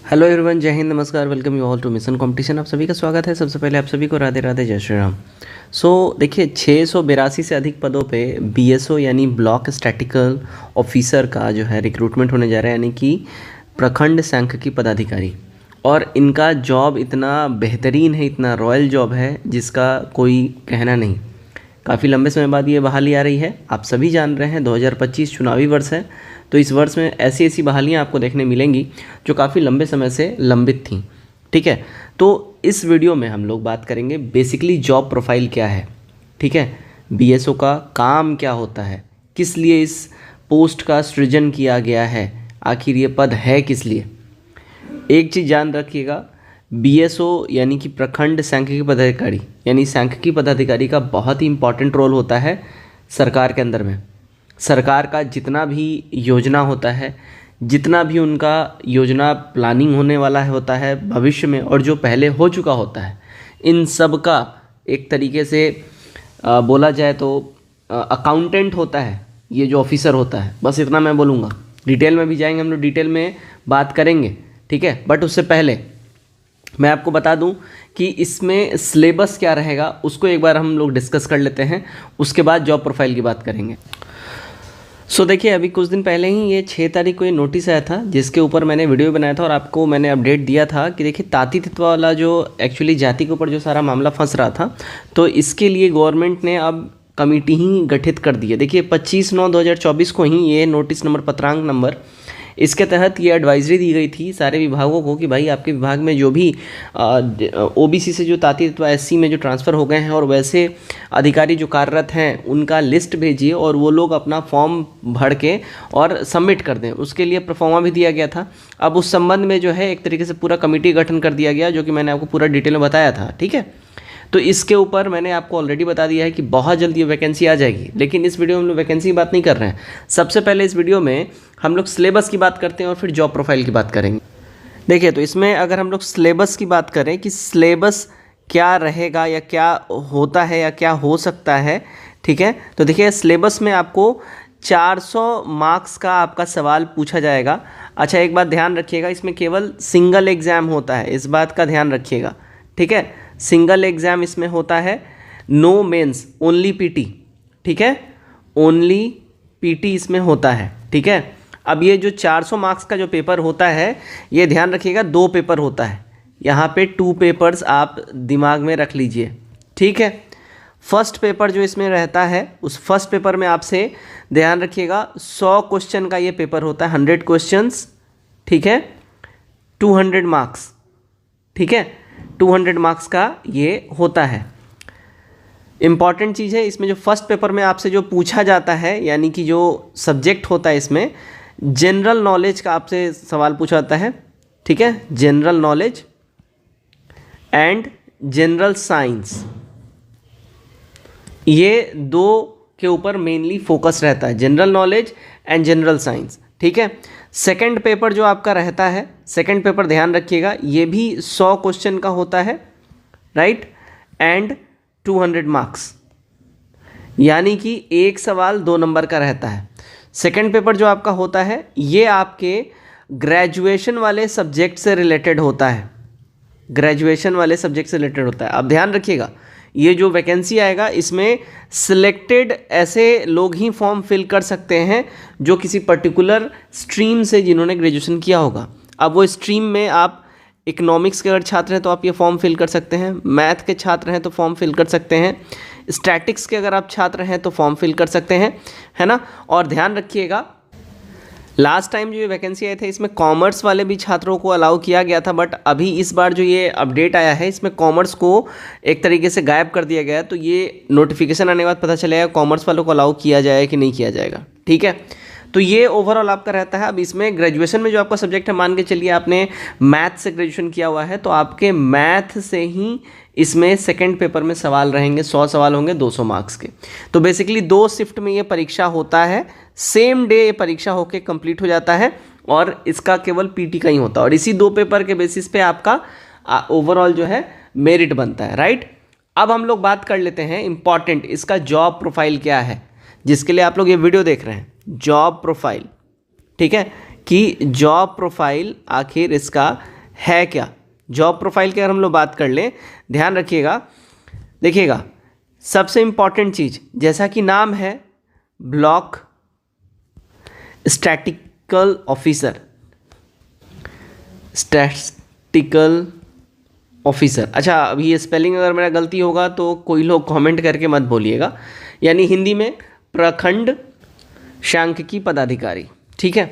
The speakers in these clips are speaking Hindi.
हेलो एवरीवन, जय हिंद, नमस्कार, welcome you all to mission competition. आप सभी का स्वागत है। सबसे पहले आप सभी को राधे राधे, जय श्री राम। देखिए 682 से अधिक पदों पे बीएसओ यानी ब्लॉक स्टैटिकल ऑफिसर का जो है रिक्रूटमेंट होने जा रहा है, यानी कि प्रखंड सांख्यिकी पदाधिकारी। और इनका जॉब इतना बेहतरीन है, इतना रॉयल जॉब है जिसका कोई कहना नहीं। काफ़ी लंबे समय बाद ये बहाली आ रही है। आप सभी जान रहे हैं 2025 चुनावी वर्ष है, तो इस वर्ष में ऐसी ऐसी बहालियाँ आपको देखने मिलेंगी जो काफ़ी लंबे समय से लंबित थीं। ठीक है, तो इस वीडियो में हम लोग बात करेंगे बेसिकली जॉब प्रोफाइल क्या है। ठीक है, बीएसओ का काम क्या होता है, किस लिए इस पोस्ट का सृजन किया गया है, आखिर ये पद है किस लिए। एक चीज़ जान रखिएगा, बीएसओ यानी कि प्रखंड सांख्यिकी पदाधिकारी यानी सांख्यिकी पदाधिकारी का बहुत ही इम्पॉर्टेंट रोल होता है सरकार के अंदर में। सरकार का जितना भी योजना होता है, जितना भी उनका योजना प्लानिंग होने वाला है होता है भविष्य में, और जो पहले हो चुका होता है, इन सब का एक तरीके से बोला जाए तो अकाउंटेंट होता है ये जो ऑफिसर होता है। बस इतना मैं बोलूँगा, डिटेल में भी जाएंगे हम लोग, डिटेल में बात करेंगे। ठीक है, बट उससे पहले मैं आपको बता दूं कि इसमें सिलेबस क्या रहेगा उसको एक बार हम लोग डिस्कस कर लेते हैं, उसके बाद जॉब प्रोफाइल की बात करेंगे। देखिए, अभी कुछ दिन पहले ही ये 6 तारीख को ये नोटिस आया था जिसके ऊपर मैंने वीडियो बनाया था और आपको मैंने अपडेट दिया था कि देखिए तातीतत्व वाला जो एक्चुअली जाति के ऊपर जो सारा मामला फंस रहा था, तो इसके लिए गवर्नमेंट ने अब कमेटी ही गठित कर दी है। देखिए 25/9/2024 को ही ये नोटिस नंबर पत्रांक नंबर, इसके तहत ये एडवाइजरी दी गई थी सारे विभागों को कि भाई आपके विभाग में जो भी ओबीसी से जो तातीतत्व एससी में जो ट्रांसफ़र हो गए हैं और वैसे अधिकारी जो कार्यरत हैं उनका लिस्ट भेजिए और वो लोग अपना फॉर्म भर के और सबमिट कर दें। उसके लिए प्रोफॉर्मा भी दिया गया था। अब उस संबंध में जो है एक तरीके से पूरा कमेटी गठन कर दिया गया, जो कि मैंने आपको पूरा डिटेल में बताया था। ठीक है, तो इसके ऊपर मैंने आपको ऑलरेडी बता दिया है कि बहुत जल्दी ये वैकेंसी आ जाएगी, लेकिन इस वीडियो में हम लोग वैकेंसी की बात नहीं कर रहे हैं। सबसे पहले इस वीडियो में हम लोग सिलेबस की बात करते हैं और फिर जॉब प्रोफाइल की बात करेंगे। देखिए, तो इसमें अगर हम लोग सिलेबस की बात करें कि सिलेबस क्या रहेगा या क्या होता है या क्या हो सकता है। ठीक है, तो देखिए सिलेबस में आपको 400 मार्क्स का आपका सवाल पूछा जाएगा। अच्छा, एक बात ध्यान रखिएगा, इसमें केवल सिंगल एग्ज़ाम होता है, इस बात का ध्यान रखिएगा। ठीक है, सिंगल एग्ज़ाम इसमें होता है, नो मेंस, ओनली पीटी। ठीक है, ओनली पीटी इसमें होता है। ठीक है, अब ये जो 400 मार्क्स का जो पेपर होता है, ये ध्यान रखिएगा 2 पेपर होता है। यहाँ पे 2 पेपर्स आप दिमाग में रख लीजिए। ठीक है, फर्स्ट पेपर जो इसमें रहता है, उस फर्स्ट पेपर में आपसे ध्यान रखिएगा 100 क्वेश्चन का ये पेपर होता है, 100 क्वेश्चंस। ठीक है, 200 मार्क्स। ठीक है, 200 मार्क्स का ये होता है। इम्पॉर्टेंट चीज़ है इसमें, जो फर्स्ट पेपर में आपसे जो पूछा जाता है, यानी कि जो सब्जेक्ट होता है इसमें जनरल नॉलेज का आपसे सवाल पूछा जाता है। ठीक है, general knowledge and general science, ये 2 के ऊपर मेनली फोकस रहता है, general knowledge and general science. ठीक है, सेकंड पेपर जो आपका रहता है, सेकंड पेपर ध्यान रखिएगा, ये भी 100 क्वेश्चन का होता है, राइट, एंड 200 मार्क्स, यानी कि एक सवाल 2 नंबर का रहता है। सेकंड पेपर जो आपका होता है, ये आपके ग्रेजुएशन वाले सब्जेक्ट से रिलेटेड होता है, ग्रेजुएशन वाले सब्जेक्ट से रिलेटेड होता है। अब ध्यान रखिएगा, ये जो वैकेंसी आएगा इसमें सिलेक्टेड ऐसे लोग ही फॉर्म फिल कर सकते हैं जो किसी पर्टिकुलर स्ट्रीम से जिन्होंने ग्रेजुएशन किया होगा। अब वो स्ट्रीम में आप इकोनॉमिक्स के अगर छात्र हैं तो आप ये फॉर्म फिल कर सकते हैं, मैथ के छात्र हैं तो फॉर्म फिल कर सकते हैं, स्टैटिक्स के अगर आप छात्र हैं तो फॉर्म फिल कर सकते हैं, है ना। और ध्यान रखिएगा, लास्ट टाइम जो ये वैकेंसी आए थे इसमें कॉमर्स वाले भी छात्रों को अलाउ किया गया था, बट अभी इस बार जो ये अपडेट आया है इसमें कॉमर्स को एक तरीके से गायब कर दिया गया है। तो ये नोटिफिकेशन आने के बाद पता चलेगा कॉमर्स वालों को अलाउ किया जाए कि नहीं किया जाएगा। ठीक है, तो ये ओवरऑल आपका रहता है। अब इसमें ग्रेजुएशन में जो आपका सब्जेक्ट है, मान के चलिए आपने मैथ से ग्रेजुएशन किया हुआ है, तो आपके मैथ से ही इसमें सेकंड पेपर में सवाल रहेंगे, 100 सवाल होंगे 200 मार्क्स के। तो बेसिकली 2 शिफ्ट में ये परीक्षा होता है, सेम डे ये परीक्षा होके कंप्लीट हो जाता है और इसका केवल पीटी का ही होता है, और इसी 2 पेपर के बेसिस पे आपका ओवरऑल जो है मेरिट बनता है, राइट। अब हम लोग बात कर लेते हैं इंपॉर्टेंट, इसका जॉब प्रोफाइल क्या है, जिसके लिए आप लोग ये वीडियो देख रहे हैं। जॉब प्रोफाइल, ठीक है, कि जॉब प्रोफाइल आखिर इसका है क्या। जॉब प्रोफाइल की अगर हम लोग बात कर लें, ध्यान रखिएगा, देखिएगा सबसे इम्पॉर्टेंट चीज़, जैसा कि नाम है block statistical officer, statistical officer. अच्छा, अभी ये स्पेलिंग अगर मेरा गलती होगा तो कोई लोग कमेंट करके मत बोलिएगा, यानी हिंदी में प्रखंड सांख्यिकी पदाधिकारी, ठीक है।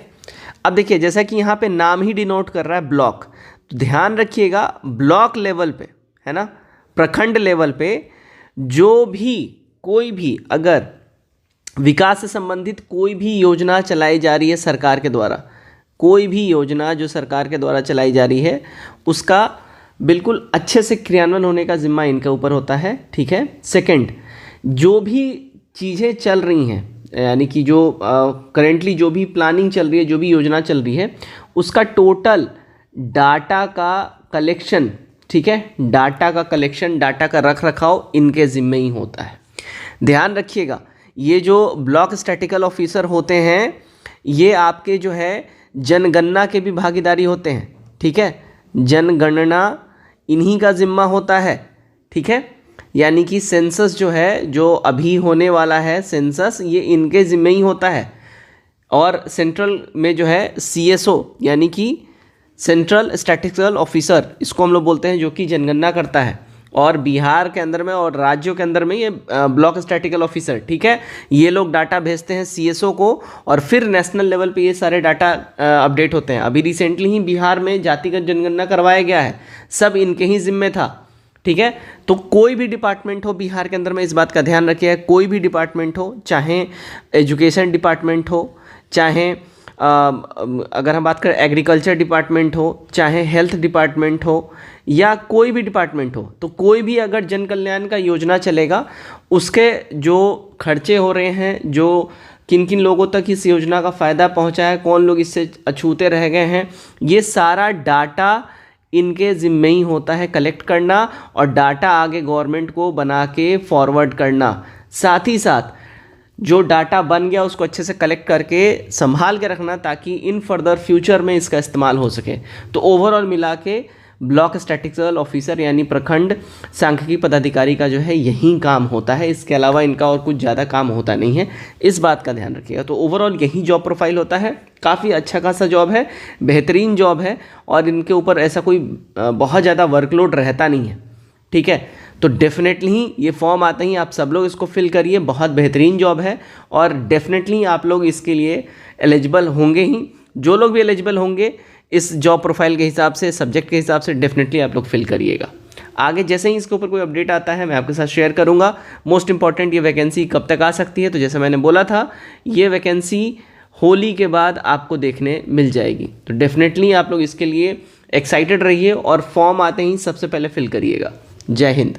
अब देखिए, जैसा कि यहाँ पे नाम ही डिनोट कर रहा है ब्लॉक, तो ध्यान रखिएगा ब्लॉक लेवल पे, है ना, प्रखंड लेवल पे जो भी कोई भी अगर विकास से संबंधित कोई भी योजना चलाई जा रही है सरकार के द्वारा, कोई भी योजना जो सरकार के द्वारा चलाई जा रही है उसका बिल्कुल अच्छे से क्रियान्वयन होने का जिम्मा इनके ऊपर होता है, ठीक है। सेकंड, जो भी चीज़ें चल रही हैं, यानी कि जो करेंटली जो भी प्लानिंग चल रही है, जो भी योजना चल रही है, उसका टोटल डाटा का कलेक्शन, ठीक है, डाटा का कलेक्शन, डाटा का रख रखाव इनके ज़िम्मे ही होता है। ध्यान रखिएगा, ये जो ब्लॉक स्टैटिकल ऑफिसर होते हैं ये आपके जो है जनगणना के भी भागीदारी होते हैं, ठीक है। जनगणना इन्हीं का जिम्मा होता है, ठीक है, यानी कि सेंसस जो है, जो अभी होने वाला है सेंसस, ये इनके जिम्मे ही होता है। और सेंट्रल में जो है CSO यानी कि सेंट्रल स्टैटिस्टिकल ऑफिसर, इसको हम लोग बोलते हैं, जो कि जनगणना करता है। और बिहार के अंदर में और राज्यों के अंदर में ये ब्लॉक स्टैटिकल ऑफिसर, ठीक है, ये लोग डाटा भेजते हैं CSO को और फिर नेशनल लेवल पे ये सारे डाटा अपडेट होते हैं। अभी रिसेंटली ही बिहार में जातिगत जनगणना करवाया गया है, सब इनके ही जिम्मे था, ठीक है। तो कोई भी डिपार्टमेंट हो बिहार के अंदर में, इस बात का ध्यान रखिए, कोई भी डिपार्टमेंट हो, चाहे एजुकेशन डिपार्टमेंट हो, चाहे अगर हम बात करें एग्रीकल्चर डिपार्टमेंट हो, चाहे हेल्थ डिपार्टमेंट हो, या कोई भी डिपार्टमेंट हो, तो कोई भी अगर जन कल्याण का योजना चलेगा उसके जो खर्चे हो रहे हैं, जो किन किन लोगों तक इस योजना का फ़ायदा पहुंचा है, कौन लोग इससे अछूते रह गए हैं, ये सारा डाटा इनके ज़िम्मे ही होता है कलेक्ट करना और डाटा आगे गवर्नमेंट को बना के फॉरवर्ड करना। साथ ही साथ जो डाटा बन गया उसको अच्छे से कलेक्ट करके संभाल के रखना ताकि इन फर्दर फ्यूचर में इसका इस्तेमाल हो सके। तो ओवरऑल मिला के ब्लॉक स्टैटिस्टिकल ऑफिसर यानी प्रखंड सांख्यिकी पदाधिकारी का जो है यही काम होता है, इसके अलावा इनका और कुछ ज़्यादा काम होता नहीं है, इस बात का ध्यान रखिएगा। तो ओवरऑल यही जॉब प्रोफाइल होता है, काफ़ी अच्छा खासा जॉब है, बेहतरीन जॉब है और इनके ऊपर ऐसा कोई बहुत ज़्यादा वर्कलोड रहता नहीं है, ठीक है। तो डेफिनेटली ये फॉर्म आते ही आप सब लोग इसको फिल करिए, बहुत बेहतरीन जॉब है और डेफिनेटली आप लोग इसके लिए एलिजिबल होंगे ही। जो लोग भी एलिजिबल होंगे इस जॉब प्रोफाइल के हिसाब से, सब्जेक्ट के हिसाब से, डेफिनेटली आप लोग फिल करिएगा। आगे जैसे ही इसके ऊपर कोई अपडेट आता है मैं आपके साथ शेयर करूंगा। मोस्ट इंपॉर्टेंट, ये वैकेंसी कब तक आ सकती है, तो जैसे मैंने बोला था ये वैकेंसी होली के बाद आपको देखने मिल जाएगी। तो डेफिनेटली आप लोग इसके लिए एक्साइटेड रहिए और फॉर्म आते ही सबसे पहले फिल करिएगा। जय हिंद।